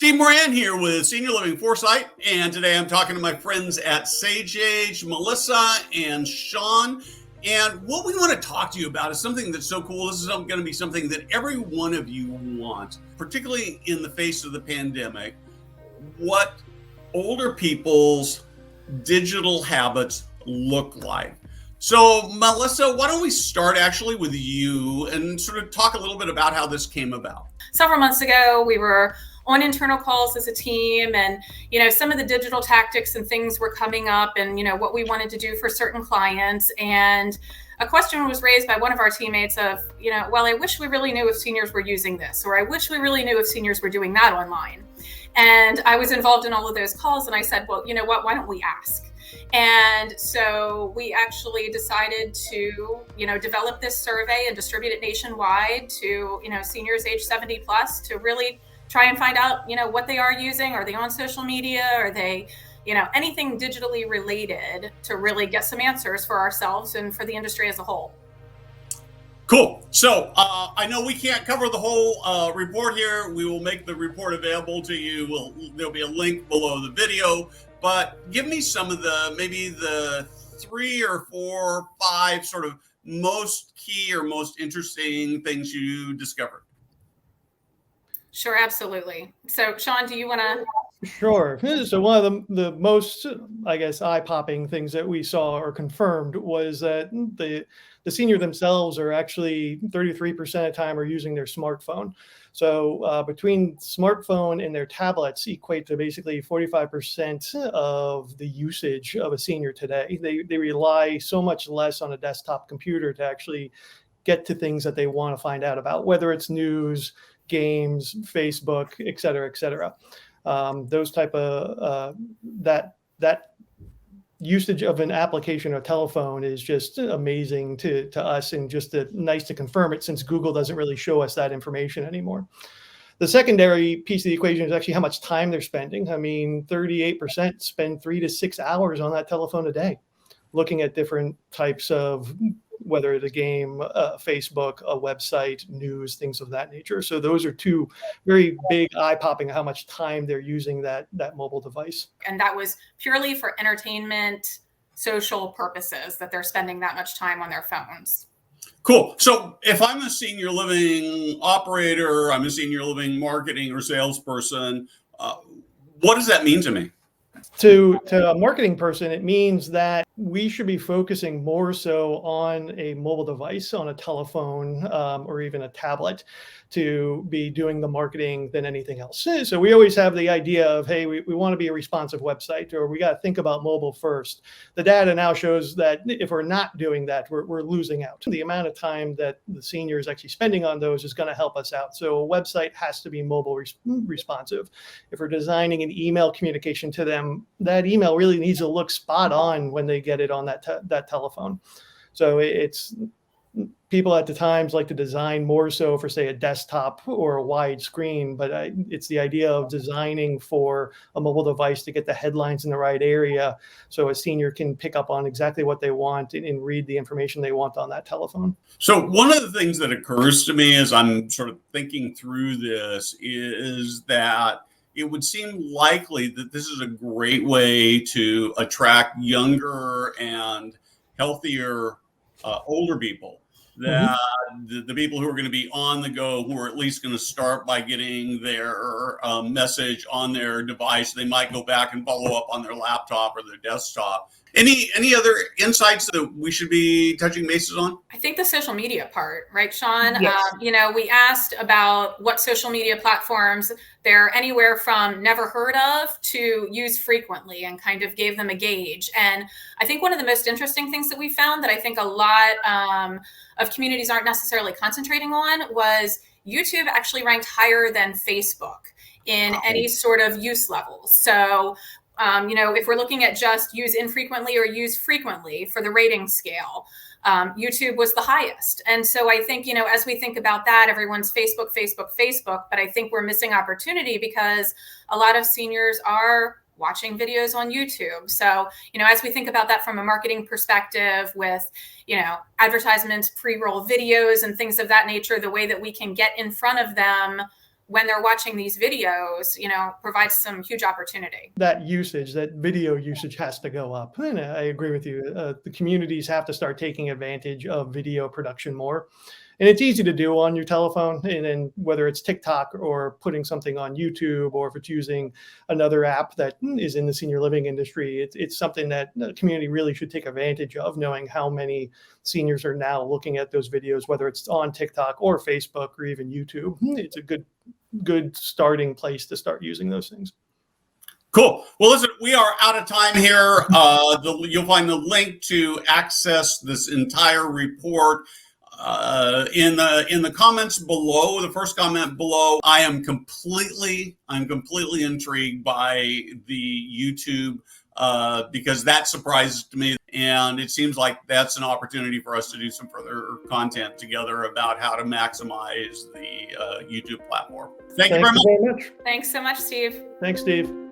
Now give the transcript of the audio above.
Steve Moran here with Senior Living FORESIGHT, and today I'm talking to my friends at SageAge, Melissa and Sean. And what we want to talk to you about is something that's so cool. This is going to be something that every one of you wants, particularly in the face of the pandemic, what older people's digital habits look like. So, Melissa, why don't we start actually with you and sort of talk a little bit about how this came about? Several months ago, we were on internal calls as a team, and some of the digital tactics and things were coming up, and what we wanted to do for certain clients. And a question was raised by one of our teammates of, well, I wish we really knew if seniors were using this, or I wish we really knew if seniors were doing that online. And I was involved in all of those calls, and I said, well, you know what, why don't we ask? And so we actually decided to, develop this survey and distribute it nationwide to, seniors age 70 plus, to really try and find out, what they are using. Are they on social media? Are they, anything digitally related, to really get some answers for ourselves and for the industry as a whole. Cool. So I know we can't cover the whole report here. We will make the report available to you. There'll be a link below the video, but give me some of maybe the 3 or 4 or 5 sort of most key or most interesting things you discovered. Sure, absolutely. So, Sean, do you want to? Sure. So one of the most, I guess, eye-popping things that we saw or confirmed was that the senior themselves are actually 33% of the time are using their smartphone. So between smartphone and their tablets equate to basically 45% of the usage of a senior today. They rely so much less on a desktop computer to actually get to things that they want to find out about, whether it's news, games, Facebook, et cetera, et cetera. Those type of that usage of an application or telephone is just amazing to us, and just nice to confirm it, since Google doesn't really show us that information anymore. The secondary piece of the equation is actually how much time they're spending. I mean, 38% spend 3 to 6 hours on that telephone a day, looking at different types of, whether it's a game, Facebook, a website, news, things of that nature. So those are 2 very big eye-popping how much time they're using that mobile device. And that was purely for entertainment, social purposes, that they're spending that much time on their phones. Cool. So if I'm a senior living operator, I'm a senior living marketing or salesperson, what does that mean to me? To a marketing person, it means that we should be focusing more so on a mobile device, on a telephone, or even a tablet, to be doing the marketing than anything else. So we always have the idea of, hey, we want to be a responsive website, or we got to think about mobile first. The data now shows that if we're not doing that, we're losing out. The amount of time that the senior is actually spending on those is going to help us out. So a website has to be mobile responsive. If we're designing an email communication to them, that email really needs to look spot on when they get it on that telephone. So it's people at the times like to design more so for, say, a desktop or a wide screen, but it's the idea of designing for a mobile device to get the headlines in the right area, so a senior can pick up on exactly what they want and read the information they want on that telephone. So one of the things that occurs to me as I'm sort of thinking through this is that it would seem likely that this is a great way to attract younger and healthier older people, that the people who are going to be on the go, who are at least going to start by getting their message on their device. They might go back and follow up on their laptop or their desktop. Any other insights that we should be touching bases on? I think the social media part, right, Sean? Yes. We asked about what social media platforms they're anywhere from never heard of to use frequently, and kind of gave them a gauge. And I think one of the most interesting things that we found, that I think a lot of communities aren't necessarily concentrating on, was YouTube actually ranked higher than Facebook in any sort of use levels. So if we're looking at just use infrequently or use frequently for the rating scale, YouTube was the highest. And so I think, as we think about that, everyone's Facebook, but I think we're missing opportunity, because a lot of seniors are watching videos on YouTube. So, as we think about that from a marketing perspective with, advertisements, pre-roll videos and things of that nature, the way that we can get in front of them when they're watching these videos, provides some huge opportunity. That usage, that video usage has to go up. And I agree with you. The communities have to start taking advantage of video production more. And it's easy to do on your telephone, and then whether it's TikTok or putting something on YouTube, or if it's using another app that is in the senior living industry, it's something that the community really should take advantage of, knowing how many seniors are now looking at those videos, whether it's on TikTok or Facebook or even YouTube. It's a good starting place to start using those things. Cool. Well, listen, we are out of time here. You'll find the link to access this entire report in the comments below. The first comment below, I'm completely intrigued by the YouTube because that surprises me, and it seems like that's an opportunity for us to do some further content together about how to maximize the YouTube platform. Thank you very much. Thanks so much, Steve. Thanks, Steve.